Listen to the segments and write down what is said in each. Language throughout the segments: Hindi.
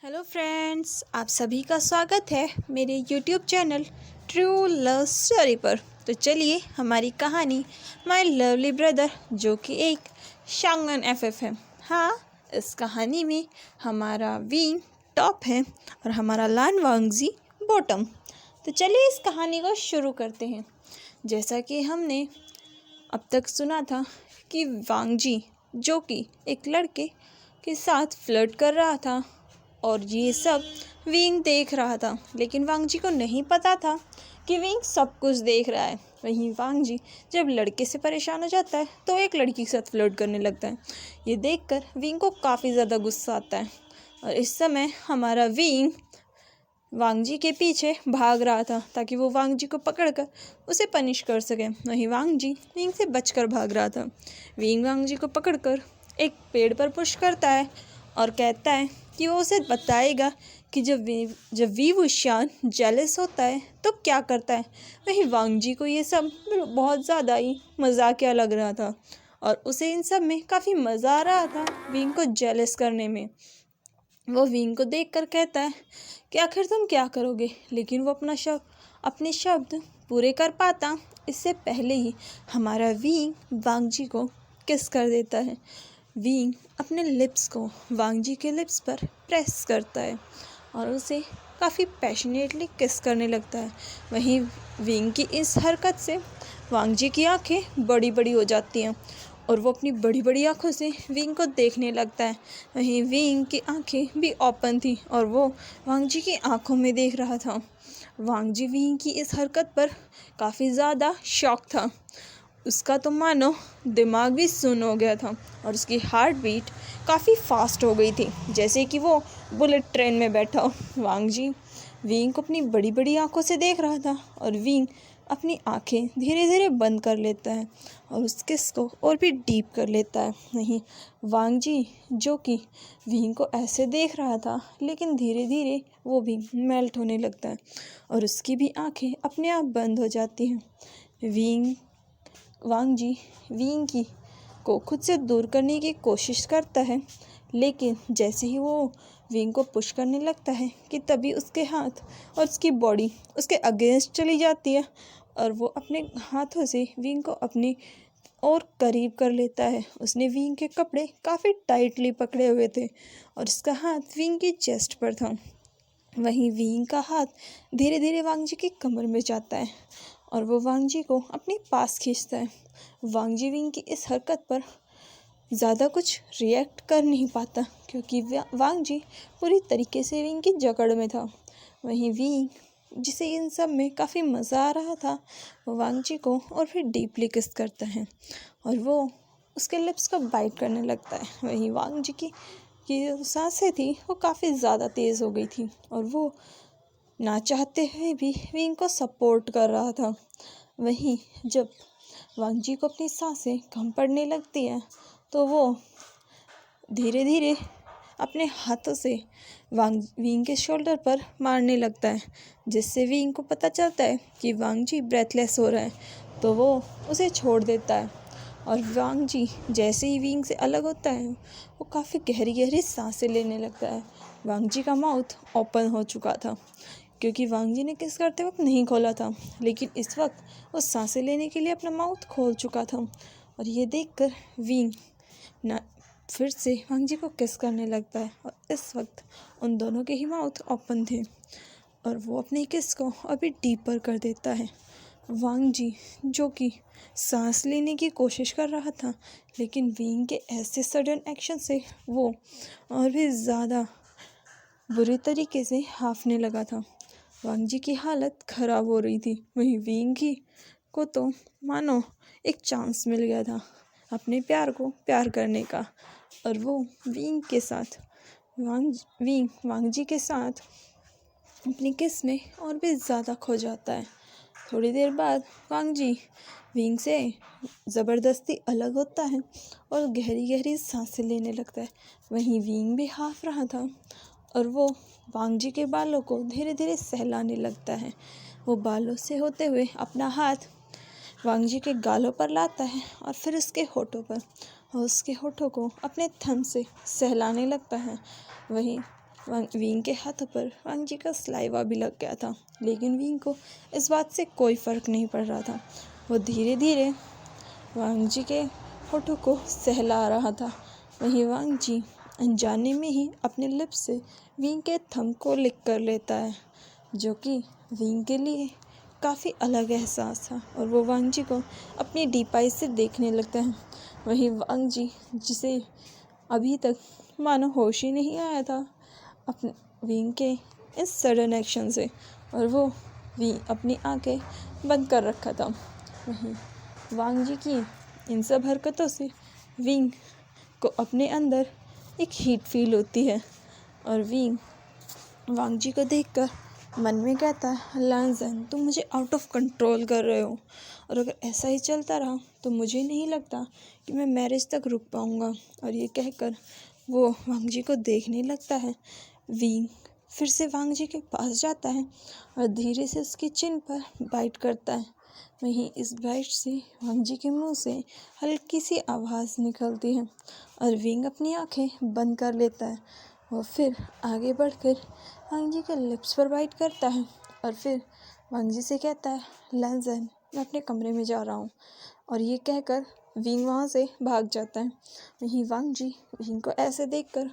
हेलो फ्रेंड्स, आप सभी का स्वागत है मेरे YouTube channel true love story पर। तो चलिए हमारी कहानी माय लवली ब्रदर, जो कि एक शांगन एफएफ है। हाँ, इस कहानी में हमारा विंग टॉप है और हमारा लान वांगजी बॉटम। तो चलिए इस कहानी को शुरू करते हैं। जैसा कि हमने अब तक सुना था कि वांगजी, जो कि एक लड़के के साथ फ्लर्ट कर रहा था और ये सब विंग देख रहा था, लेकिन वांगजी को नहीं पता था कि विंग सब कुछ देख रहा है। वहीं वांगजी जब लड़के से परेशान हो जाता है तो एक लड़की के साथ फ्लर्ट करने लगता है। ये देखकर विंग को काफ़ी ज़्यादा गुस्सा आता है और इस समय हमारा विंग वांगजी के पीछे भाग रहा था ताकि वो वांगजी को पकड़कर उसे पनिश कर सके। वहीं वांगजी विंग से बचकर भाग रहा था। विंग वांगजी को पकड़कर एक पेड़ पर पुश करता है और कहता है कि वो उसे बताएगा कि जब वी वुशियान जेलस होता है तो क्या करता है। वहीं वांगजी को ये सब बहुत ज़्यादा ही मजाकिया लग रहा था और उसे इन सब में काफ़ी मज़ा आ रहा था विंग को जेलस करने में। वो विंग को देखकर कहता है कि आखिर तुम क्या करोगे, लेकिन वो अपने शब्द पूरे कर पाता इससे पहले ही हमारा विंग वांगजी को किस कर देता है। विंग अपने लिप्स को वांगजी के लिप्स पर प्रेस करता है और उसे काफ़ी पैशनेटली किस करने लगता है। वहीं विंग की इस हरकत से वांगजी की आंखें बड़ी बड़ी हो जाती हैं और वो अपनी बड़ी बड़ी आंखों से विंग को देखने लगता है। वहीं विंग की आंखें भी ओपन थी और वो वांगजी की आंखों में देख रहा था। वांगजी विंग की इस हरकत पर काफ़ी ज़्यादा शॉक था। उसका तो मानो दिमाग भी सुन्न हो गया था और उसकी हार्ट बीट काफ़ी फास्ट हो गई थी, जैसे कि वो बुलेट ट्रेन में बैठा हो। वांगजी विंग को अपनी बड़ी बड़ी आंखों से देख रहा था और विंग अपनी आंखें धीरे धीरे बंद कर लेता है और उस किस को और भी डीप कर लेता है। नहीं, वांगजी जो कि विंग को ऐसे देख रहा था, लेकिन धीरे धीरे वो भी मेल्ट होने लगता है और उसकी भी आंखें अपने आप बंद हो जाती हैं। वांगजी विंग को खुद से दूर करने की कोशिश करता है, लेकिन जैसे ही वो विंग को पुश करने लगता है कि तभी उसके हाथ और उसकी बॉडी उसके अगेंस्ट चली जाती है और वो अपने हाथों से विंग को अपने और करीब कर लेता है। उसने विंग के कपड़े काफ़ी टाइटली पकड़े हुए थे और उसका हाथ विंग की चेस्ट पर था। वहीं विंग का हाथ धीरे धीरे वांगजी की कमर में जाता है और वो वांगजी को अपने पास खींचता है। वांगजी विंग की इस हरकत पर ज़्यादा कुछ रिएक्ट कर नहीं पाता क्योंकि वांगजी पूरी तरीके से विंग की जकड़ में था। वहीं विंग, जिसे इन सब में काफ़ी मज़ा आ रहा था, वो वांगजी को और फिर डीपली किस करता है और वो उसके लिप्स को बाइट करने लगता है। वहीं वांगजी की जो सांसें थी वो काफ़ी ज़्यादा तेज़ हो गई थी और वो ना चाहते हुए भी विंग को सपोर्ट कर रहा था। वहीं जब वांगजी को अपनी सांसें कम पड़ने लगती हैं तो वो धीरे धीरे अपने हाथों से विंग के शोल्डर पर मारने लगता है, जिससे विंग को पता चलता है कि वांगजी ब्रेथलेस हो रहा है, तो वो उसे छोड़ देता है। और वांगजी जैसे ही विंग से अलग होता है वो काफ़ी गहरी गहरी सांसें लेने लगता है। वांगजी का माउथ ओपन हो चुका था क्योंकि वांगजी ने किस करते वक्त नहीं खोला था, लेकिन इस वक्त वो सांसें लेने के लिए अपना माउथ खोल चुका था और ये देखकर विंग ना फिर से वांगजी को किस करने लगता है और इस वक्त उन दोनों के ही माउथ ओपन थे और वो अपने किस को अभी डीपर कर देता है। वांगजी जो कि सांस लेने की कोशिश कर रहा था, लेकिन विंग के ऐसे सडन एक्शन से वो और भी ज़्यादा बुरी तरीके से हांफने लगा था। वांगजी की हालत ख़राब हो रही थी। वहीं विंग को तो मानो एक चांस मिल गया था अपने प्यार को प्यार करने का और वो विंग के साथ वांगजी के साथ अपनी किस में और भी ज़्यादा खो जाता है। थोड़ी देर बाद वांगजी विंग से ज़बरदस्ती अलग होता है और गहरी गहरी सांसें लेने लगता है। वहीं विंग भी हाफ रहा था और वो वांगजी के बालों को धीरे धीरे सहलाने लगता है। वो बालों से होते हुए अपना हाथ वांगजी के गालों पर लाता है और फिर उसके होठों पर और उसके होठों को अपने थंब से सहलाने लगता है। वहीं विंग के हाथों पर वांग जी का सलाइवा भी लग गया था, लेकिन विंग को इस बात से कोई फ़र्क नहीं पड़ रहा था। वो धीरे धीरे वांग जी के होठों को सहला रहा था। वहीं वांग जी अनजाने में ही अपने लिप्स से विंग के थंब को लिक कर लेता है, जो कि विंग के लिए काफ़ी अलग एहसास था और वो वांग जी को अपनी डीप आई से देखने लगता है। वहीं वांग जी, जिसे अभी तक मानो होश ही नहीं आया था अपने विंग के इस सडन एक्शन से, और वो विंग अपनी आंखें बंद कर रखा था। वहीं वांग जी की इन सब हरकतों से विंग को अपने अंदर एक हीट फील होती है और विंग वांग जी को देखकर मन में कहता है, लांजन, तुम मुझे आउट ऑफ कंट्रोल कर रहे हो और अगर ऐसा ही चलता रहा तो मुझे नहीं लगता कि मैं मैरिज तक रुक पाऊँगा। और ये कहकर वो वांग जी को देखने लगता है। विंग फिर से वांग जी के पास जाता है और धीरे से उसकी चिन पर बाइट करता है। वहीं इस बाइट से वांग जी के मुंह से हल्की सी आवाज़ निकलती है और विंग अपनी आंखें बंद कर लेता है और फिर आगे बढ़कर वांग जी के लिप्स पर बाइट करता है और फिर वांग जी से कहता है, लांजन, मैं अपने कमरे में जा रहा हूँ। और ये कहकर विंग वहाँ से भाग जाता है। वहीं वांग जी विंग को ऐसे देखकर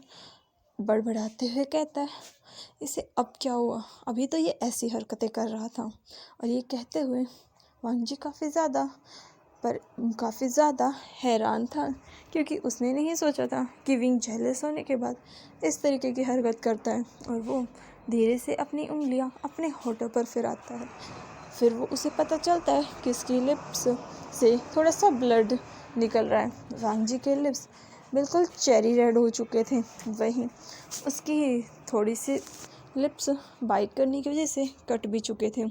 बड़बड़ाते हुए कहता है, इसे अब क्या हुआ, अभी तो ये ऐसी हरकतें कर रहा था। और ये कहते हुए वांग जी काफ़ी ज़्यादा हैरान था, क्योंकि उसने नहीं सोचा था कि विंग जेलस होने के बाद इस तरीके की हरकत करता है। और वो धीरे से अपनी उंगलियां अपने होठों पर फिराता है। फिर वो उसे पता चलता है कि उसकी लिप्स से थोड़ा सा ब्लड निकल रहा है। वांग जी के लिप्स बिल्कुल चेरी रेड हो चुके थे। वहीं उसकी थोड़ी सी लिप्स बाइट करने की वजह से कट भी चुके थे।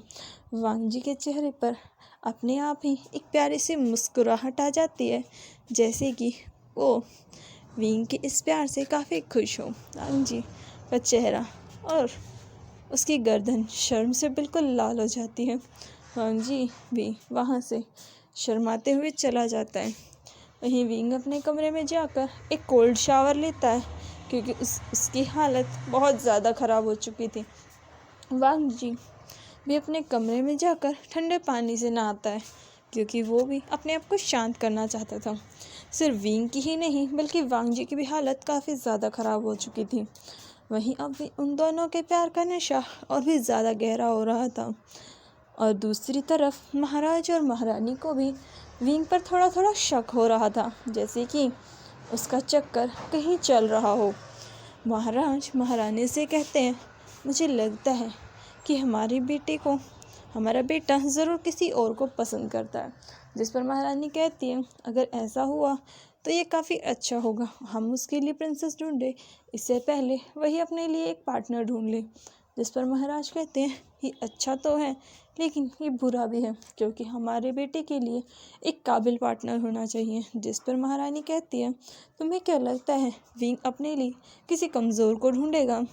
वांग जी के चेहरे पर अपने आप ही एक प्यारी सी मुस्कुराहट आ जाती है, जैसे कि वो विंग के इस प्यार से काफ़ी खुश हो। वांग जी का चेहरा और उसकी गर्दन शर्म से बिल्कुल लाल हो जाती है। वांग जी भी वहाँ से शर्माते हुए चला जाता है। वहीं विंग अपने कमरे में जाकर एक कोल्ड शावर लेता है, क्योंकि उसकी हालत बहुत ज़्यादा ख़राब हो चुकी थी। वांग जी भी अपने कमरे में जाकर ठंडे पानी से नहाता है, क्योंकि वो भी अपने आप को शांत करना चाहता था। सिर्फ विंग की ही नहीं बल्कि वांग जी की भी हालत काफ़ी ज़्यादा ख़राब हो चुकी थी। वहीं अब भी उन दोनों के प्यार का नशा और भी ज़्यादा गहरा हो रहा था। और दूसरी तरफ महाराज और महारानी को भी विंग पर थोड़ा थोड़ा शक हो रहा था, जैसे कि उसका चक्कर कहीं चल रहा हो। महाराज महारानी से कहते हैं, मुझे लगता है कि हमारा बेटा ज़रूर किसी और को पसंद करता है। जिस पर महारानी कहती है, अगर ऐसा हुआ तो ये काफ़ी अच्छा होगा, हम उसके लिए प्रिंसेस ढूंढे इससे पहले वही अपने लिए एक पार्टनर ढूंढ ले। जिस पर महाराज कहते हैं, ये अच्छा तो है लेकिन ये बुरा भी है, क्योंकि हमारे बेटे के लिए एक काबिल पार्टनर होना चाहिए। जिस पर महारानी कहती है, तुम्हें क्या लगता है विंग अपने लिए किसी कमज़ोर को ढूंढेगा?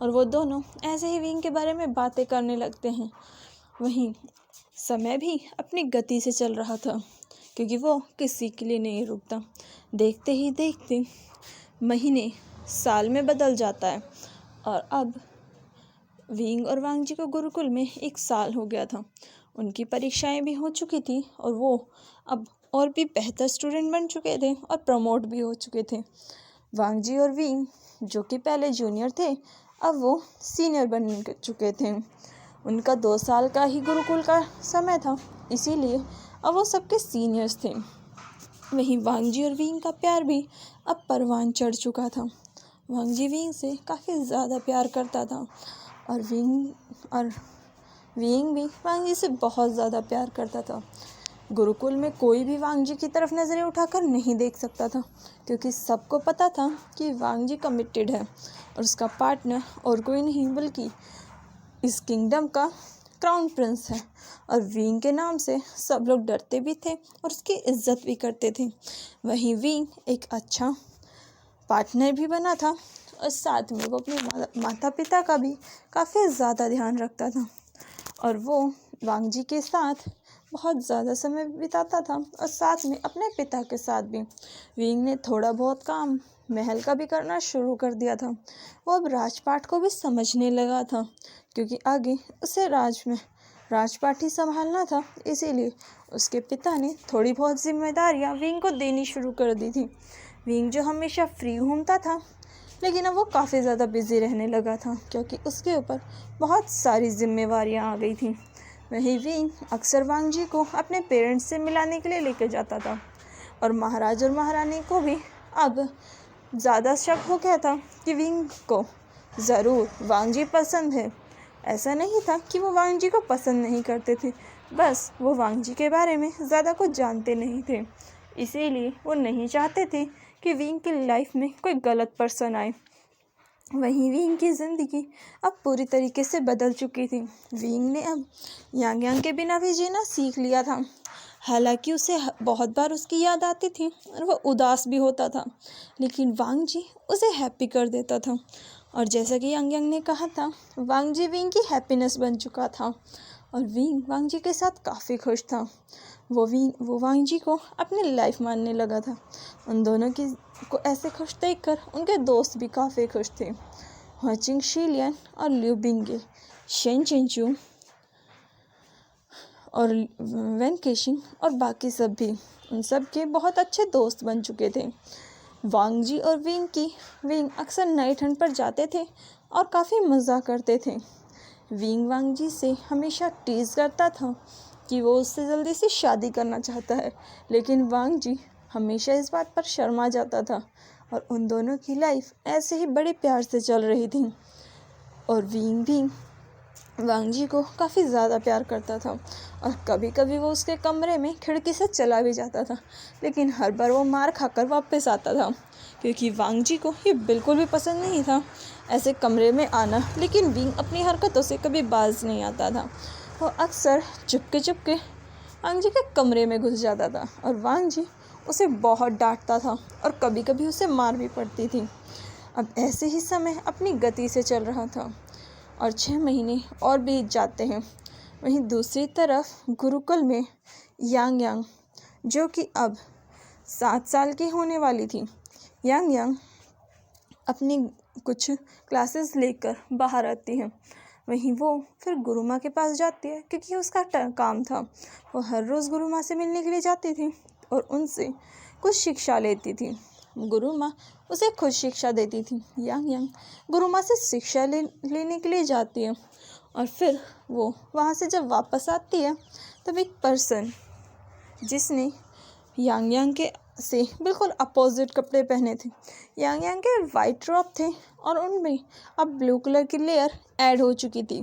और वो दोनों ऐसे ही विंग के बारे में बातें करने लगते हैं। वहीं समय भी अपनी गति से चल रहा था, क्योंकि वो किसी के लिए नहीं रुकता। देखते ही देखते महीने साल में बदल जाता है और अब विंग और वांग जी को गुरुकुल में 1 साल हो गया था। उनकी परीक्षाएं भी हो चुकी थी और वो अब और भी बेहतर स्टूडेंट बन चुके थे और प्रमोट भी हो चुके थे। वांग जी और विंग, जो कि पहले जूनियर थे, अब वो सीनियर बन चुके थे। उनका 2 साल का ही गुरुकुल का समय था, इसीलिए अब वो सबके सीनियर्स थे। वहीं वांग जी और विंग का प्यार भी अब परवान चढ़ चुका था। वांग जी विंग से काफ़ी ज़्यादा प्यार करता था और विंग भी वांग जी से बहुत ज़्यादा प्यार करता था। गुरुकुल में कोई भी वांग जी की तरफ नज़रें उठाकर नहीं देख सकता था, क्योंकि सबको पता था कि वांग जी कमिटेड है और उसका पार्टनर और कोई नहीं बल्कि इस किंगडम का क्राउन प्रिंस है। और विंग के नाम से सब लोग डरते भी थे और उसकी इज्जत भी करते थे। वहीं विंग एक अच्छा पार्टनर भी बना था और साथ में वो अपने माता पिता का भी काफ़ी ज़्यादा ध्यान रखता था और वो वांग जी के साथ बहुत ज़्यादा समय बिताता था और साथ में अपने पिता के साथ भी। विंग ने थोड़ा बहुत काम महल का भी करना शुरू कर दिया था। वो अब राजपाट को भी समझने लगा था, क्योंकि आगे उसे राजपाट ही संभालना था। इसीलिए उसके पिता ने थोड़ी बहुत जिम्मेदारियां विंग को देनी शुरू कर दी थी। विंग जो हमेशा फ्री घूमता था, लेकिन अब वो काफ़ी ज़्यादा बिजी रहने लगा था, क्योंकि उसके ऊपर बहुत सारी जिम्मेवारियां आ गई थी। वहीं विंग अक्सर वांग जी को अपने पेरेंट्स से मिलाने के लिए लेकर जाता था, और महाराज और महारानी को भी अब ज़्यादा शक हो गया था कि विंग को ज़रूर वांग जी पसंद है। ऐसा नहीं था कि वो वांग जी को पसंद नहीं करते थे, बस वो वांग जी के बारे में ज़्यादा कुछ जानते नहीं थे। इसीलिए वो नहीं चाहते थे कि विंग की लाइफ में कोई गलत पर्सन आए। वहीं विंग की ज़िंदगी अब पूरी तरीके से बदल चुकी थी। विंग ने अब यांग यांग के बिना भी जीना सीख लिया था। हालांकि उसे बहुत बार उसकी याद आती थी और वह उदास भी होता था, लेकिन वांग जी उसे हैप्पी कर देता था। और जैसा कि यांग यांग ने कहा था, वांग जी विंग की हैप्पीनेस बन चुका था, और विंग वांग जी के साथ काफ़ी खुश था। वो वांग जी को अपनी लाइफ मानने लगा था। उन दोनों को ऐसे खुश देखकर उनके दोस्त भी काफ़ी खुश थे। हुआचिंग शीलियन और लिu बिंगे, शेन चिंचू और वेन केशिंग और बाकी सब भी उन सब के बहुत अच्छे दोस्त बन चुके थे। वांग जी और विंग अक्सर नाइट हंट पर जाते थे और काफ़ी मज़ा करते थे। विंग वांग जी से हमेशा टीज़ करता था कि वो उससे जल्दी से शादी करना चाहता है, लेकिन वांग जी हमेशा इस बात पर शर्मा जाता था, और उन दोनों की लाइफ ऐसे ही बड़े प्यार से चल रही थी। और विंग भी वांग जी को काफ़ी ज़्यादा प्यार करता था, और कभी कभी वो उसके कमरे में खिड़की से चला भी जाता था, लेकिन हर बार वो मार खाकर वापस आता था, क्योंकि वांग जी को ये बिल्कुल भी पसंद नहीं था ऐसे कमरे में आना। लेकिन विंग अपनी हरकतों से कभी बाज नहीं आता था। वो अक्सर चुपके वांग जी के कमरे में घुस जाता था, और वांग जी उसे बहुत डांटता था, और कभी कभी उसे मार भी पड़ती थी। अब ऐसे ही समय अपनी गति से चल रहा था, और 6 महीने और बीत जाते हैं। वहीं दूसरी तरफ गुरुकुल में यांग यांग, जो कि अब 7 साल की होने वाली थी, यांग यांग अपनी कुछ क्लासेस लेकर बाहर आती है। वहीं वो फिर गुरु माँ के पास जाती है, क्योंकि उसका काम था। वो हर रोज़ गुरु माँ से मिलने के लिए जाती थी और उनसे कुछ शिक्षा लेती थी। गुरु माँ उसे खुद शिक्षा देती थी। यांग यांग गुरु माँ से शिक्षा लेने के लिए जाती है, और फिर वो वहाँ से जब वापस आती है, तब एक पर्सन जिसने यांग यांग के से बिल्कुल अपोजिट कपड़े पहने थे, यांग यांग के वाइट रॉब थे और उनमें अब ब्लू कलर की लेयर ऐड हो चुकी थी।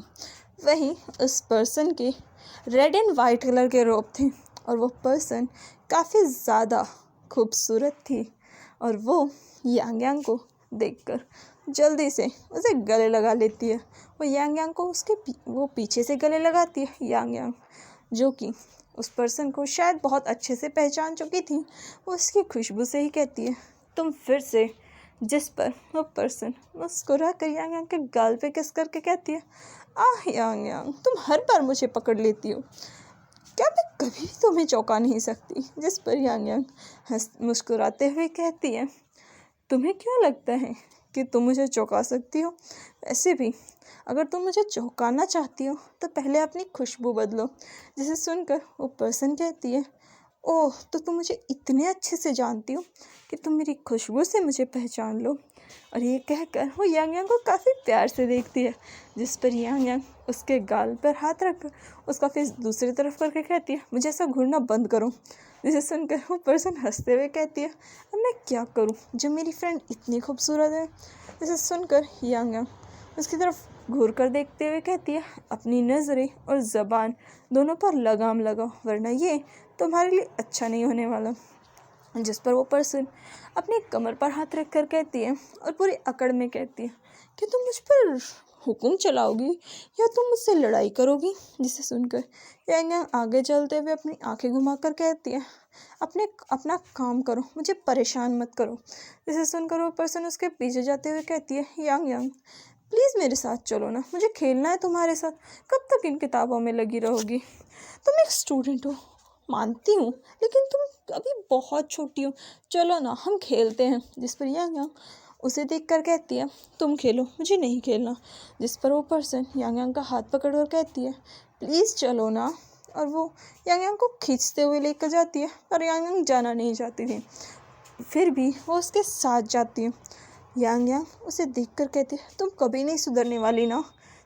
वहीं उस पर्सन के रेड एंड वाइट कलर के रॉब थे, और वो पर्सन काफ़ी ज़्यादा खूबसूरत थी, और वो यांग यांग को देखकर जल्दी से उसे गले लगा लेती है। वो यांग यांग को वो पीछे से गले लगाती है। यांग यांग, जो कि उस पर्सन को शायद बहुत अच्छे से पहचान चुकी थी, वो उसकी खुशबू से ही कहती है, तुम फिर से। जिस पर वो पर्सन मुस्कुरा कर यांग यांग के गाल पे किस करके कहती है, आह यांग यांग, तुम हर बार मुझे पकड़ लेती हो, क्या मैं कभी भी तुम्हें चौंका नहीं सकती। जिस पर यांग यांग मुस्कुराते हुए कहती है, तुम्हें क्यों लगता है कि तुम मुझे चौंका सकती हो? वैसे भी अगर तुम मुझे चौंकाना चाहती हो तो पहले अपनी खुशबू बदलो। जिसे सुनकर वो पर्सन कहती है, ओह, तो तुम मुझे इतने अच्छे से जानती हो कि तुम मेरी खुशबू से मुझे पहचान लो। और ये कहकर वो यांग यांग को काफ़ी प्यार से देखती है। जिस पर यांग यांग उसके गाल पर हाथ रखकर उसका फेस दूसरी तरफ करके कहती है, मुझे ऐसा घूरना बंद करो। जिसे सुनकर वो पर्सन हंसते हुए कहती है, अब मैं क्या करूं जब मेरी फ्रेंड इतनी खूबसूरत है। जिसे सुनकर यांग यांग उसकी तरफ घूर कर देखते हुए कहती है, अपनी नज़रें और ज़बान दोनों पर लगाम लगाओ, वरना ये तुम्हारे लिए अच्छा नहीं होने वाला। जिस पर वो पर्सन अपनी कमर पर हाथ रख कर कहती है और पूरी अकड़ में कहती है कि तुम मुझ पर हुक्म चलाओगी या तुम मुझसे लड़ाई करोगी। जिसे सुनकर यांग यांग आगे चलते हुए अपनी आंखें घुमाकर कहती है, अपना काम करो, मुझे परेशान मत करो। जिसे सुनकर वो पर्सन उसके पीछे जाते हुए कहती है, यांग यांग, प्लीज़ मेरे साथ चलो ना, मुझे खेलना है तुम्हारे साथ। कब तक इन किताबों में लगी रहोगी? तुम एक स्टूडेंट हो मानती हूँ, लेकिन तुम अभी बहुत छोटी हो, चलो ना हम खेलते हैं। जिस पर यांग यांग उसे देख कर कहती है तुम खेलो, मुझे नहीं खेलना। जिस पर वो पर्सन यांग यांग का हाथ पकड़ कर कहती है प्लीज़ चलो ना। और वो यांग यांग को खींचते हुए लेकर जाती है, पर यांग यांग जाना नहीं चाहती थी, फिर भी वो उसके साथ जाती है। यांग यांग उसे देखकर कहती है तुम कभी नहीं सुधरने वाली ना।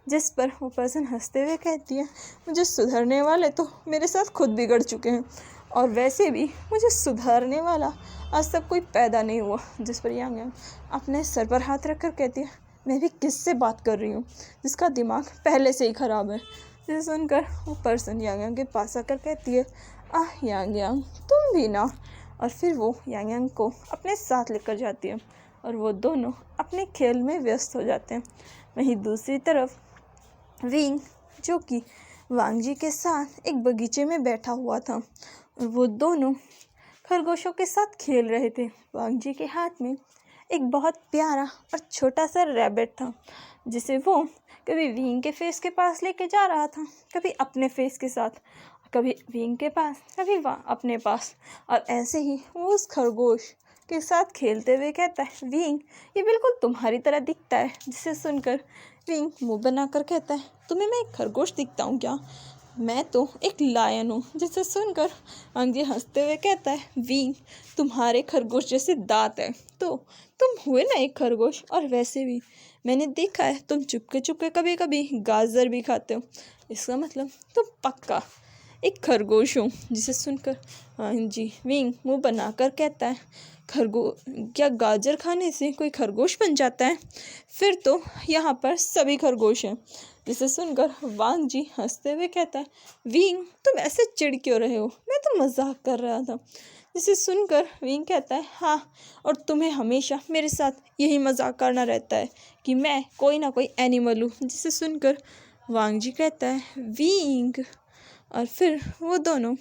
जिस पर वो पर्सन हंसते हुए कहती है मुझे सुधरने वाले तो मेरे साथ खुद बिगड़ चुके हैं, और वैसे भी मुझे सुधारने वाला आज तक कोई पैदा नहीं हुआ। जिस पर यांग यांग अपने सर पर हाथ रखकर कहती है मैं भी किससे बात कर रही हूँ जिसका दिमाग पहले से ही ख़राब है। जिसे सुनकर वो पर्सन यांग यांग के पास आकर कहती है आह यांग यांग तुम भी ना। और फिर वो यांग यांग को अपने साथ लेकर जाती है और वो दोनों अपने खेल में व्यस्त हो जाते हैं। वहीं दूसरी तरफ विंग, जो कि वांग जी के साथ एक बगीचे में बैठा हुआ था, और वो दोनों खरगोशों के साथ खेल रहे थे। वांग जी के हाथ में एक बहुत प्यारा और छोटा सा रैबिट था, जिसे वो कभी विंग के फेस के पास लेके जा रहा था, कभी अपने फेस के साथ, कभी विंग के पास, कभी अपने पास। और ऐसे ही वो उस खरगोश के साथ खेलते हुए कहता है विंग ये बिल्कुल तुम्हारी तरह दिखता है। जिसे सुनकर विंग मुंह बनाकर कहता है तुम्हें मैं एक खरगोश दिखता हूँ क्या, मैं तो एक लायन हूँ। जिसे सुनकर वांग जी हंसते हुए कहता है विंग तुम्हारे खरगोश जैसे दांत है तो तुम हुए ना एक खरगोश, और वैसे भी मैंने देखा है तुम चुपके चुपके कभी कभी गाजर भी खाते हो, इसका मतलब तुम पक्का एक खरगोश हो। जिसे सुनकर वांग जी विंग मुंह बनाकर कहता है क्या गाजर खाने से कोई खरगोश बन जाता है, फिर तो यहाँ पर सभी खरगोश हैं। जिसे सुनकर वांग जी हंसते हुए कहता है विंग तुम ऐसे चिढ़ क्यों रहे हो, मैं तो मजाक कर रहा था। जिसे सुनकर विंग कहता है हाँ, और तुम्हें हमेशा मेरे साथ यही मजाक करना रहता है कि मैं कोई ना कोई एनिमल हूँ। जिसे सुनकर वांग जी कहता है विंग, और फिर वो दोनों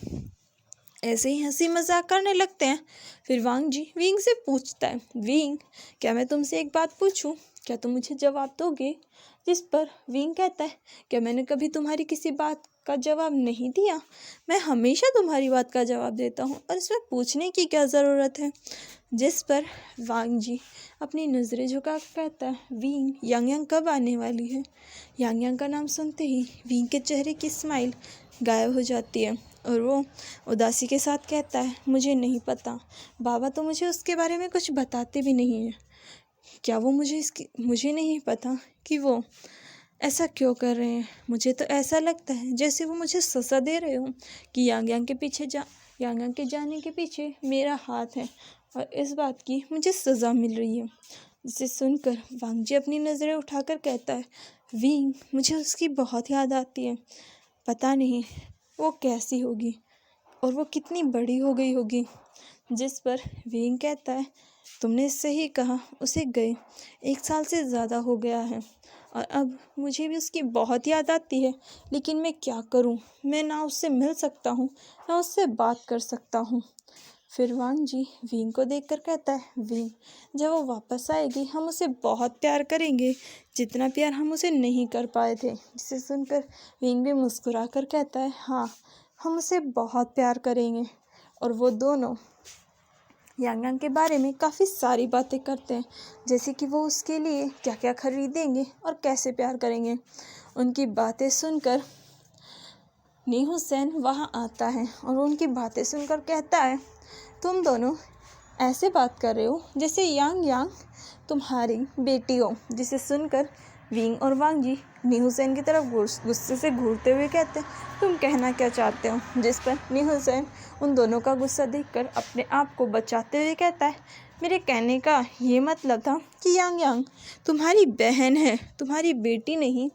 ऐसे ही हंसी मजाक करने लगते हैं। फिर वांग जी विंग से पूछता है विंग क्या मैं तुमसे एक बात पूछूं, क्या तुम मुझे जवाब दोगे। जिस पर विंग कहता है क्या मैंने कभी तुम्हारी किसी बात का जवाब नहीं दिया, मैं हमेशा तुम्हारी बात का जवाब देता हूँ और इसमें पूछने की क्या ज़रूरत है। जिस पर वांग जी अपनी नज़रें झुका कहता है विंग यांग यांग कब आने वाली है। यांग यांग का नाम सुनते ही विंग के चेहरे की स्माइल गायब हो जाती है और वो उदासी के साथ कहता है मुझे नहीं पता, बाबा तो मुझे उसके बारे में कुछ बताते भी नहीं हैं, क्या वो मुझे नहीं पता कि वो ऐसा क्यों कर रहे हैं। मुझे तो ऐसा लगता है जैसे वो मुझे सज़ा दे रहे हो कि यांग यांग के जाने के पीछे मेरा हाथ है और इस बात की मुझे सज़ा मिल रही है। जिसे सुनकर वांग जी अपनी नज़रें उठाकर कहता है विंग मुझे उसकी बहुत याद आती है, पता नहीं वो कैसी होगी और वो कितनी बड़ी हो गई होगी। जिस पर विंग कहता है तुमने सही कहा, उसे गए 1 साल से ज़्यादा हो गया है और अब मुझे भी उसकी बहुत याद आती है, लेकिन मैं क्या करूं, मैं ना उससे मिल सकता हूं ना उससे बात कर सकता हूं। फिर वांग जी विंग को देखकर कहता है विंग जब वो वापस आएगी हम उसे बहुत प्यार करेंगे, जितना प्यार हम उसे नहीं कर पाए थे। जिसे सुनकर विंग भी मुस्कुरा कर कहता है हाँ हम उसे बहुत प्यार करेंगे। और वो दोनों यांग यांग के बारे में काफ़ी सारी बातें करते हैं, जैसे कि वो उसके लिए क्या क्या खरीदेंगे और कैसे प्यार करेंगे। उनकी बातें सुनकर नी हुसैन वहाँ आता है और उनकी बातें सुनकर कहता है तुम दोनों ऐसे बात कर रहे हो जैसे यांग यांग तुम्हारी बेटी हो। जिसे सुनकर विंग और वांग जी नी हुसैन की तरफ गुस्से से घूरते हुए कहते हैं तुम कहना क्या चाहते हो। जिस पर नी हुसैन उन दोनों का गुस्सा देखकर अपने आप को बचाते हुए कहता है मेरे कहने का ये मतलब था कि यांग यांग तुम्हारी बहन है, तुम्हारी बेटी नहीं।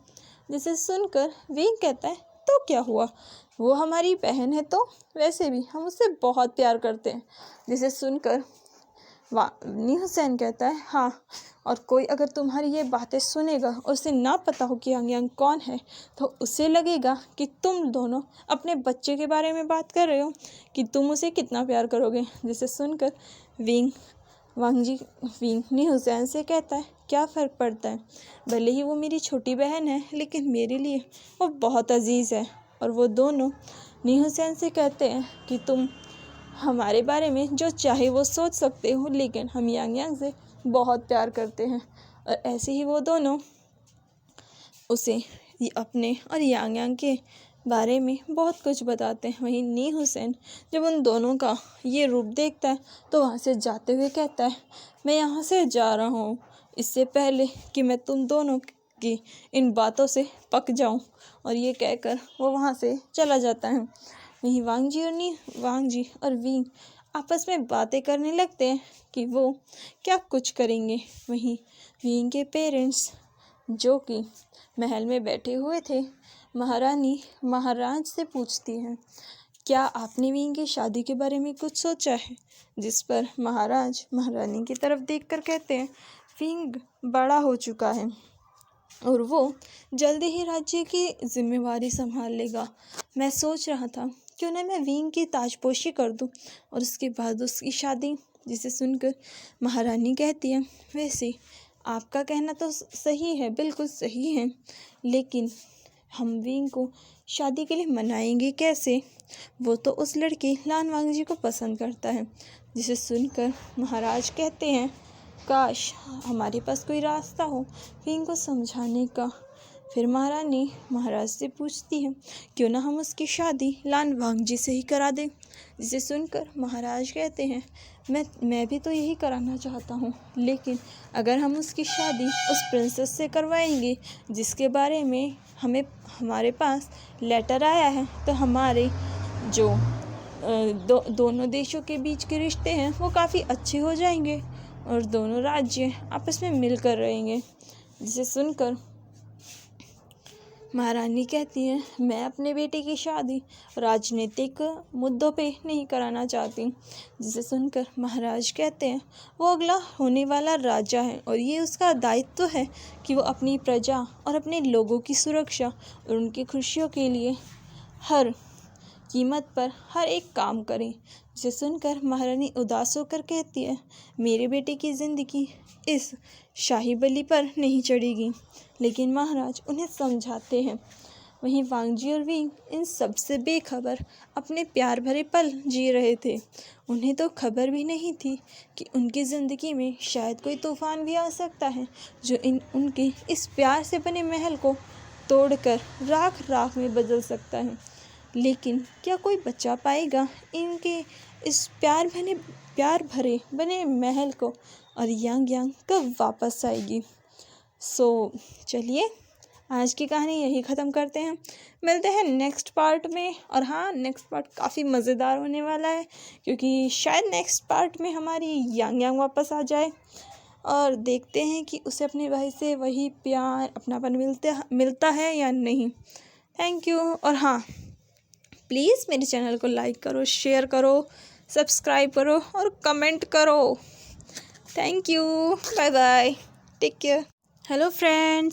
जिसे सुनकर विंग कहता है तो क्या हुआ, वो हमारी बहन है तो वैसे भी हम उससे बहुत प्यार करते हैं। जिसे सुनकर नी हुसैन कहता है हाँ, और कोई अगर तुम्हारी ये बातें सुनेगा और उसे ना पता हो कि यांग यांग कौन है तो उसे लगेगा कि तुम दोनों अपने बच्चे के बारे में बात कर रहे हो कि तुम उसे कितना प्यार करोगे। जिसे सुनकर विंग नी हुसैन से कहता है क्या फ़र्क पड़ता है, भले ही वो मेरी छोटी बहन है लेकिन मेरे लिए वो बहुत अजीज़ है। और वो दोनों नी हुसैन से कहते हैं कि तुम हमारे बारे में जो चाहे वो सोच सकते हो, लेकिन हम यांग यांग से बहुत प्यार करते हैं। और ऐसे ही वो दोनों उसे अपने और यांग यांग के बारे में बहुत कुछ बताते हैं। वहीं नी हुसैन जब उन दोनों का ये रूप देखता है तो वहाँ से जाते हुए कहता है, मैं यहाँ से जा रहा हूँ इससे पहले कि मैं तुम दोनों की इन बातों से पक जाऊँ। और ये कहकर वो वहाँ से चला जाता है। वहीं वांग जी और विंग आपस में बातें करने लगते हैं कि वो क्या कुछ करेंगे। वहीं विंग के पेरेंट्स जो कि महल में बैठे हुए थे, महारानी महाराज से पूछती हैं, क्या आपने विंग की शादी के बारे में कुछ सोचा है? जिस पर महाराज महारानी की तरफ देखकर कहते हैं, विंग बड़ा हो चुका है और वो जल्दी ही राज्य की जिम्मेवारी संभाल लेगा। मैं सोच रहा था क्यों ना मैं विंग की ताजपोशी कर दूं और उसके बाद उसकी शादी। जिसे सुनकर महारानी कहती है, वैसे आपका कहना तो सही है, बिल्कुल सही है, लेकिन हम विंग को शादी के लिए मनाएंगे कैसे? वो तो उस लड़के लान वांग जी को पसंद करता है। जिसे सुनकर महाराज कहते हैं, काश हमारे पास कोई रास्ता हो विंग को समझाने का। फिर महारानी महाराज से पूछती है, क्यों ना हम उसकी शादी लान वांग जी से ही करा दें। जिसे सुनकर महाराज कहते हैं, मैं भी तो यही कराना चाहता हूँ, लेकिन अगर हम उसकी शादी उस प्रिंसेस से करवाएंगे जिसके बारे में हमारे पास लेटर आया है, तो हमारे जो दोनों देशों के बीच के रिश्ते हैं वो काफ़ी अच्छे हो जाएंगे और दोनों राज्य आपस में मिलकर रहेंगे। जिसे सुनकर महारानी कहती है, मैं अपने बेटे की शादी राजनीतिक मुद्दों पे नहीं कराना चाहती। जिसे सुनकर महाराज कहते हैं, वो अगला होने वाला राजा है और ये उसका दायित्व है कि वो अपनी प्रजा और अपने लोगों की सुरक्षा और उनकी खुशियों के लिए हर कीमत पर हर एक काम करें। जिसे सुनकर महारानी उदास होकर कहती है, मेरे बेटे की ज़िंदगी इस शाही बलि पर नहीं चढ़ेगी। लेकिन महाराज उन्हें समझाते हैं। वहीं वांगजी और विंग इन सब से बेखबर अपने प्यार भरे पल जी रहे थे। उन्हें तो खबर भी नहीं थी कि उनकी ज़िंदगी में शायद कोई तूफान भी आ सकता है जो उनके इस प्यार से बने महल को तोड़कर राख राख में बदल सकता है। लेकिन क्या कोई बचा पाएगा इनके इस प्यार भरे बने महल को, और यांग यांग कब वापस आएगी? चलिए आज की कहानी यही ख़त्म करते हैं। मिलते हैं नेक्स्ट पार्ट में। और हाँ, नेक्स्ट पार्ट काफ़ी मज़ेदार होने वाला है, क्योंकि शायद नेक्स्ट पार्ट में हमारी यांग यांग वापस आ जाए और देखते हैं कि उसे अपने भाई से वही प्यार अपनापन मिलता है या नहीं। Thank you. और हाँ, प्लीज़ मेरे चैनल को लाइक करो, शेयर करो, सब्सक्राइब करो और कमेंट करो। Thank you. Bye bye. Take care. Hello friends.